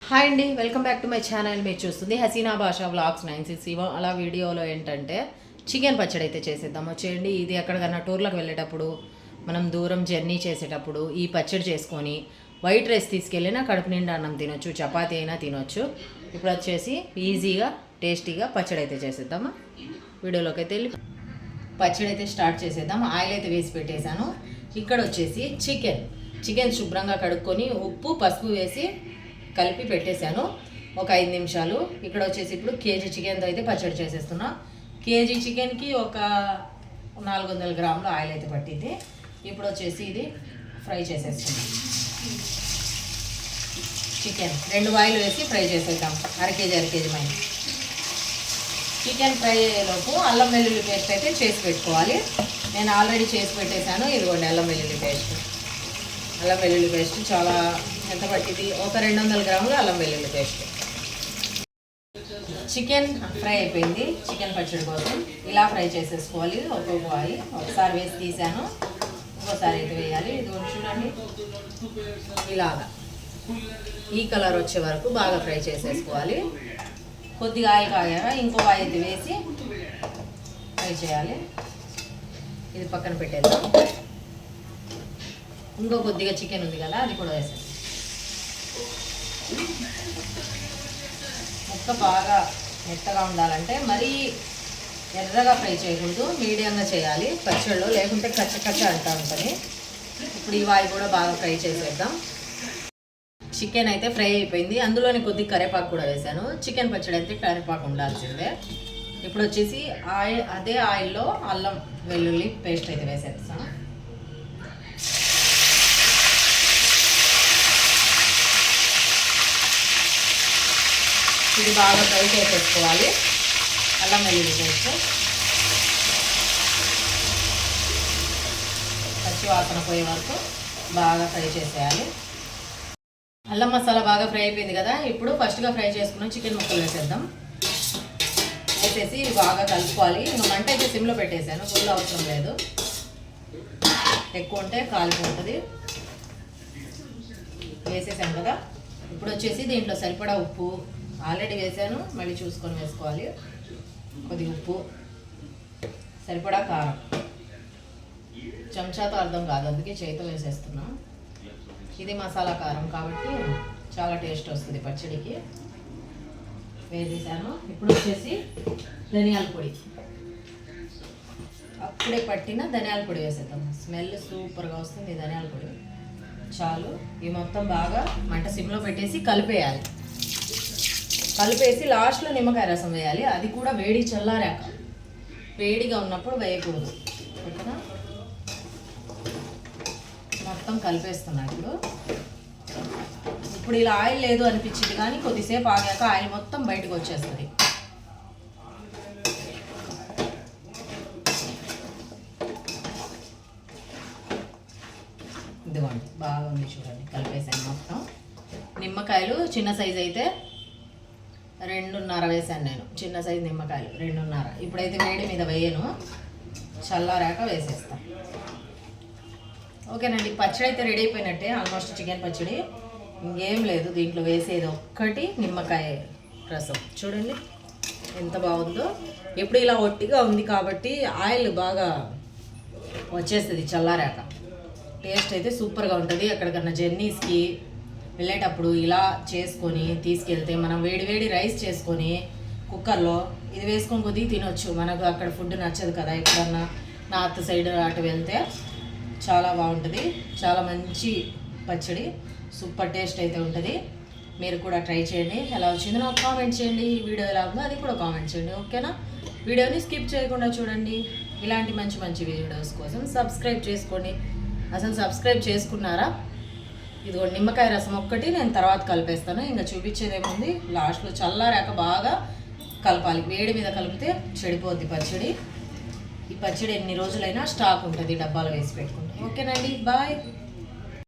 Hi అండి, welcome back to my channel. మీరు చూస్తుంది హసీనా భాషా వ్లాగ్స్ 960. అలా వీడియోలో ఏంటంటే చికెన్ పచ్చడి అయితే చేసేద్దాం వచ్చేయండి. ఇది ఎక్కడికన్నా టూర్లకు వెళ్ళేటప్పుడు, మనం దూరం జర్నీ చేసేటప్పుడు ఈ పచ్చడి చేసుకొని వైట్ రైస్ తీసుకెళ్ళినా కడుపు నిండా అన్నం తినొచ్చు, చపాతీ అయినా తినొచ్చు. ఇప్పుడు వచ్చేసి ఈజీగా టేస్టీగా పచ్చడి అయితే చేసేద్దామా. వీడియోలోకి అయితే వెళ్ళి పచ్చడి అయితే స్టార్ట్ చేసేద్దాం. ఆయిల్ అయితే వేసి పెట్టేశాను. ఇక్కడ వచ్చేసి చికెన్ శుభ్రంగా కడుక్కొని ఉప్పు పసుపు వేసి కలిపి పెట్టేశాను ఒక 5 నిమిషాలు. ఇక్కడ వచ్చేసి ఇప్పుడు కేజీ చికెన్తో అయితే పచ్చడి చేసేస్తున్నా. కేజీ చికెన్కి ఒక 400 గ్రాములు ఆయిల్ అయితే పట్టింది. ఇప్పుడు వచ్చేసి ఇది ఫ్రై చేసేస్తున్నాం. చికెన్ 2 ఆయిల్ వేసి ఫ్రై చేసేద్దాం. అర కేజీ మైన చికెన్ ఫ్రై అయ్యేలోపు అల్లం వెల్లుల్లి పేస్ట్ అయితే చేసి పెట్టుకోవాలి. నేను ఆల్రెడీ చేసి పెట్టేశాను. ఇదిగోండి అల్లం వెల్లుల్లి పేస్ట్ చాలా ఎంత పట్టింది, ఒక 200 గ్రాములు అల్లం వెల్లుల్లి పేస్ట్. చికెన్ ఫ్రై అయిపోయింది. చికెన్ పచ్చడి కోసం ఇలా ఫ్రై చేసేసుకోవాలి. ఒక్కొక్క ఆయిల్ ఒకసారి వేసి తీసాను, ఇంకోసారి అయితే వేయాలి. ఇది చూడండి, ఇలాగా ఈ కలర్ వచ్చే వరకు బాగా ఫ్రై చేసేసుకోవాలి. కొద్దిగా ఆయిల్ కాగాక ఇంకో ఆయిల్ వేసి ఫ్రై చేయాలి. ఇది పక్కన పెట్టేద్దాం. ఇంకో కొద్దిగా చికెన్ ఉంది కదా, అది కూడా వేసాను. ముక్క బాగా మెత్తగా ఉండాలంటే మరీ ఎర్రగా ఫ్రై చేయకూడదు, మీడియంగా చేయాలి పచ్చడిలో, లేకుంటే కచ్చ అంటూ ఉంటుంది. ఇప్పుడు ఈ వాయి కూడా బాగా ఫ్రై చేసేద్దాం. చికెన్ అయితే ఫ్రై అయిపోయింది. అందులోనే కొద్దిగా కరివేపాకు కూడా వేసాను. చికెన్ పచ్చడి అయితే కరివేపాకు ఉండాల్సిందే. ఇప్పుడు వచ్చేసి అదే ఆయిల్లో అల్లం వెల్లుల్లి పేస్ట్ అయితే వేసేస్తాను. ఇది బాగా ఫ్రై చేసేసుకోవాలి. అల్లం వెల్లుల్లి పేస్ట్ పచ్చి వాసన పోయే వరకు బాగా ఫ్రై చేసేయాలి. అల్లం మసాలా బాగా ఫ్రై అయిపోయింది కదా. ఇప్పుడు ఫస్ట్గా ఫ్రై చేసుకున్న చికెన్ ముక్కలు వేసేద్దాం. వేసేసి బాగా కలుపుకోవాలి. ఇంకా మంట అయితే సిమ్లో పెట్టేశాను, ఫుల్ అవసరం లేదు, ఎక్కువ ఉంటే కాలిపోతుంది. వేసేసాం కదా. ఇప్పుడు వచ్చేసి దీంట్లో సరిపడా ఉప్పు ఆల్రెడీ వేసాను, మళ్ళీ చూసుకొని వేసుకోవాలి. కొద్దిగా ఉప్పు, సరిపడా కారం, చెంచాతో అర్థం కాదు అందుకే చేతితో వేసేస్తున్నా. ఇది మసాలా కారం కాబట్టి చాలా టేస్ట్ వస్తుంది పచ్చడికి. వేసేసాను. ఇప్పుడు వచ్చేసి ధనియాల పొడి, అప్పుడే పట్టిన ధనియాల పొడి వేసేద్దాం. స్మెల్ సూపర్గా వస్తుంది ధనియాల పొడి. చాలు. ఈ మొత్తం బాగా మంట సిమ్లో పెట్టేసి కలిపేసి లాస్ట్లో నిమ్మకాయ రసం వేయాలి. అది కూడా వేడి చల్లారాక, వేడిగా ఉన్నప్పుడు వేయకూడదు. ఓకేనా. మొత్తం కలిపేస్తున్నా. ఇప్పుడు ఇలా ఆయిల్ లేదు అనిపించింది కానీ కొద్దిసేపు ఆగాక ఆయిల్ మొత్తం బయటకు వచ్చేస్తుంది. ఇదిగోండి బాగా ఉంది చూడండి, కలిపేసాను మొత్తం. నిమ్మకాయలు చిన్న సైజు అయితే 2.5 వేసాను నేను. చిన్న సైజు నిమ్మకాయలు 2.5. ఇప్పుడైతే వేడి మీద వేయను, చల్లారాక వేసేస్తాను. ఓకేనండి, పచ్చడి అయితే రెడీ అయిపోయినట్టే. ఆల్మోస్ట్ చికెన్ పచ్చడి ఇంకేం లేదు. దీంట్లో వేసేది ఒక్కటి నిమ్మకాయ రసం. చూడండి ఎంత బాగుందో. ఎప్పుడు ఇలా ఒట్టిగా ఉంది కాబట్టి ఆయిల్ బాగా వచ్చేస్తుంది చల్లారాక. టేస్ట్ అయితే సూపర్గా ఉంటుంది. ఎక్కడికన్నా జర్నీస్కి వెళ్ళేటప్పుడు ఇలా చేసుకొని తీసుకెళ్తే, మనం వేడి రైస్ చేసుకొని కుక్కర్లో ఇది వేసుకొని కొద్దిగా తినొచ్చు. మనకు అక్కడ ఫుడ్ నచ్చదు కదా, ఎప్పుడన్నా నార్త్ సైడ్ అటు వెళ్తే చాలా బాగుంటుంది. చాలా మంచి పచ్చడి, సూపర్ టేస్ట్ అయితే ఉంటుంది. మీరు కూడా ట్రై చేయండి. ఎలా వచ్చిందో నాకు కామెంట్ చేయండి. ఈ వీడియో ఎలా ఉందో అది కూడా కామెంట్ చేయండి. ఓకేనా. వీడియోని స్కిప్ చేయకుండా చూడండి. ఇలాంటి మంచి వీడియోస్ కోసం సబ్స్క్రైబ్ చేసుకోండి. అసలు సబ్స్క్రైబ్ చేసుకున్నారా? ఇదిగో నిమ్మకాయ రసం ఒక్కటి నేను తర్వాత కలిపేస్తాను. ఇంకా చూపించేదేముంది, లాస్ట్లో చల్లారాక బాగా కలపాలి. వేడి మీద కలిపితే చెడిపోద్ది పచ్చడి. ఈ పచ్చడి ఎన్ని రోజులైనా స్టాక్ ఉంటుంది డబ్బాలో వేసి పెట్టుకుంటే. ఓకేనండి, బాయ్.